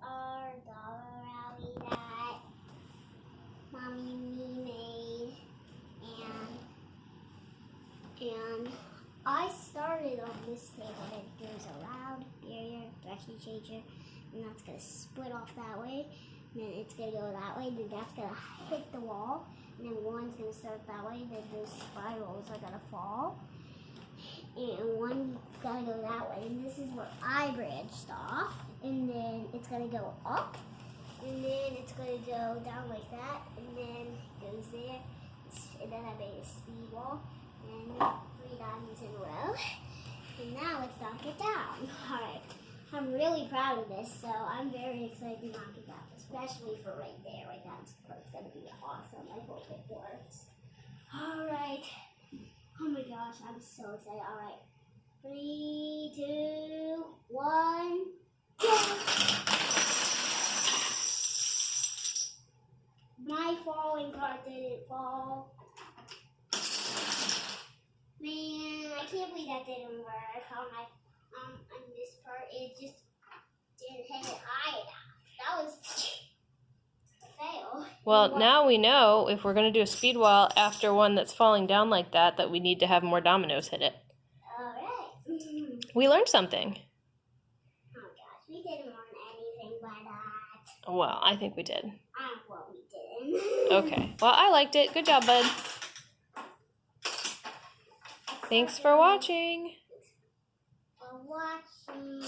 our dollar rally that Mommy and me made, and I started on this table. Then there's a loud barrier, direction changer, and that's gonna split off that way. And then it's gonna go that way. Then that's gonna hit the wall, and then one's gonna start that way. Then those spirals are gonna fall, and one's gonna go that way. And this is where I branched off. And then it's gonna go up, and then it's gonna go down like that, and then it goes there. And then I made a speed wall, and 3 diamonds in a row. And now let's knock it down. All right, I'm really proud of this, so I'm very excited to knock it down, especially for right there. Right now, it's gonna be awesome. I hope it works. All right. Oh my gosh, I'm so excited. All right, 3, 2, 1, go! My falling part didn't fall. Man, I can't believe that didn't work on this part. It just didn't hit it high enough. That was a fail. Well, now we know if we're going to do a speed wall after one that's falling down like that, that we need to have more dominoes hit it. All right. We learned something. Oh gosh, we didn't learn anything by that. Well, I think we did. Well, we didn't. Okay. Well, I liked it. Good job, bud. Thanks for watching. For watching.